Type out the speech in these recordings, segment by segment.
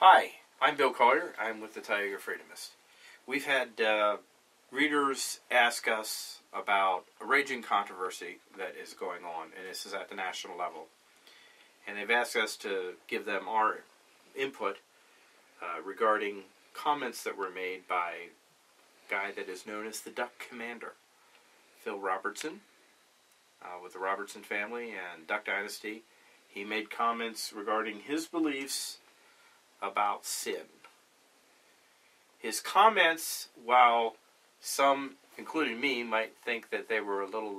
Hi, I'm Bill Collier. I'm with the Tioga Freedomist. We've had readers ask us about a raging controversy that is going on, and this is at the national level. And they've asked us to give them our input regarding comments that were made by a guy that is known as the Duck Commander, Phil Robertson, with the Robertson family and Duck Dynasty. He made comments regarding his beliefs about sin. His comments, while some, including me, might think that they were a little,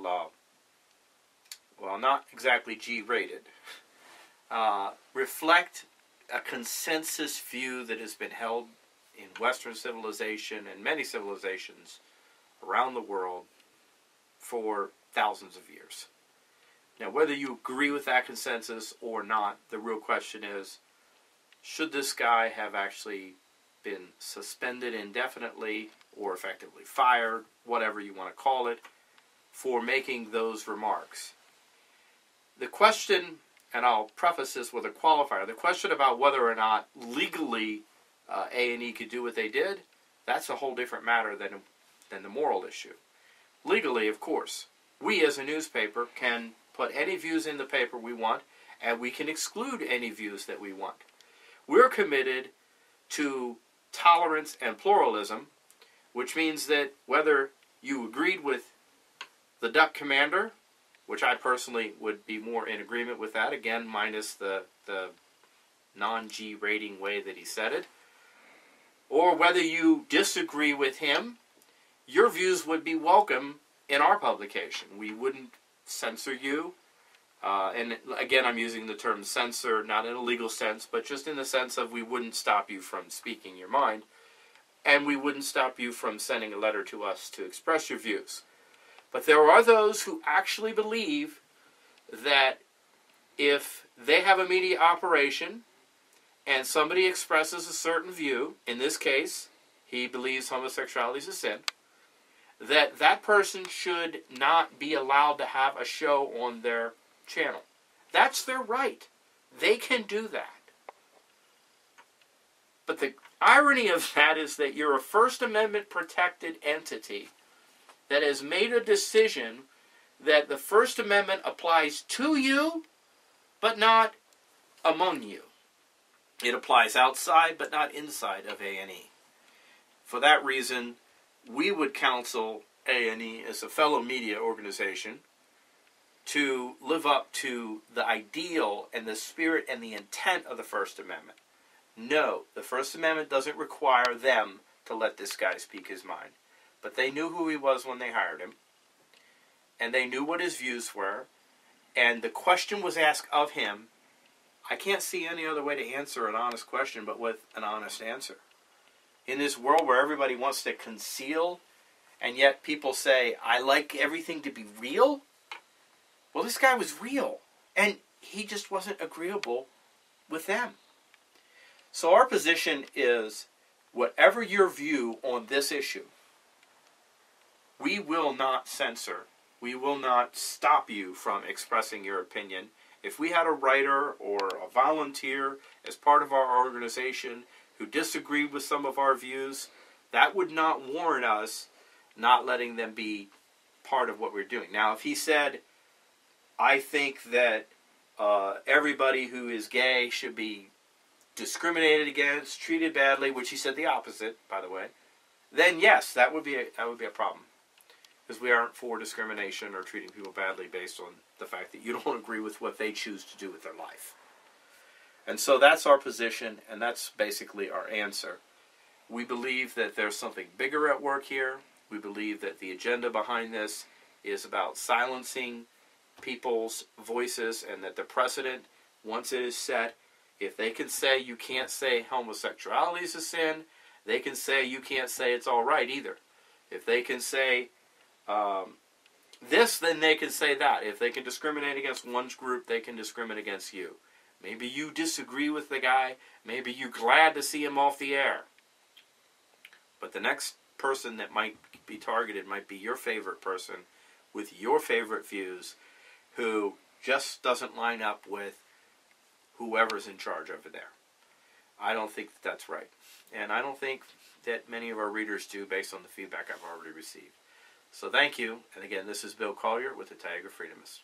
well, not exactly G-rated, reflect a consensus view that has been held in Western civilization and many civilizations around the world for thousands of years. Now, whether you agree with that consensus or not, the real question is, should this guy have actually been suspended indefinitely or effectively fired, whatever you want to call it, for making those remarks? The question, and I'll preface this with a qualifier, the question about whether or not legally A&E could do what they did, that's a whole different matter than the moral issue. Legally, of course, we as a newspaper can put any views in the paper we want, and we can exclude any views that we want. We're committed to tolerance and pluralism, which means that whether you agreed with the Duck Commander, which I personally would be more in agreement with that, again, minus the non-G rating way that he said it, or whether you disagree with him, your views would be welcome in our publication. We wouldn't censor you. And again, I'm using the term censor, not in a legal sense, but just in the sense of we wouldn't stop you from speaking your mind, and we wouldn't stop you from sending a letter to us to express your views. But there are those who actually believe that if they have a media operation and somebody expresses a certain view, in this case, he believes homosexuality is a sin, that that person should not be allowed to have a show on their channel. That's their right. They can do that. But the irony of that is that you're a First Amendment protected entity that has made a decision that the First Amendment applies to you, but not among you. It applies outside, but not inside of A&E. For that reason, we would counsel A&E as a fellow media organization to live up to the ideal and the spirit and the intent of the First Amendment. No, the First Amendment doesn't require them to let this guy speak his mind. But they knew who he was when they hired him, and they knew what his views were, and the question was asked of him. I can't see any other way to answer an honest question but with an honest answer. In this world where everybody wants to conceal, and yet people say, I like everything to be real. Well, this guy was real, and he just wasn't agreeable with them. So our position is, whatever your view on this issue, we will not censor. We will not stop you from expressing your opinion. If we had a writer or a volunteer as part of our organization who disagreed with some of our views, that would not warrant us not letting them be part of what we're doing. Now, if he said, I think that everybody who is gay should be discriminated against, treated badly, which he said the opposite, by the way, then yes, that would be a problem. Because we aren't for discrimination or treating people badly based on the fact that you don't agree with what they choose to do with their life. And so that's our position, and that's basically our answer. We believe that there's something bigger at work here. We believe that the agenda behind this is about silencing people's voices, and that the precedent, once it is set, if they can say you can't say homosexuality is a sin, they can say you can't say it's all right either. If they can say this, then they can say that. If they can discriminate against one group, they can discriminate against you. Maybe you disagree with the guy. Maybe you're glad to see him off the air. But the next person that might be targeted might be your favorite person with your favorite views who just doesn't line up with whoever's in charge over there. I don't think that's right. And I don't think that many of our readers do based on the feedback I've already received. So thank you. And again, this is Bill Collier with the Tioga Freedomist.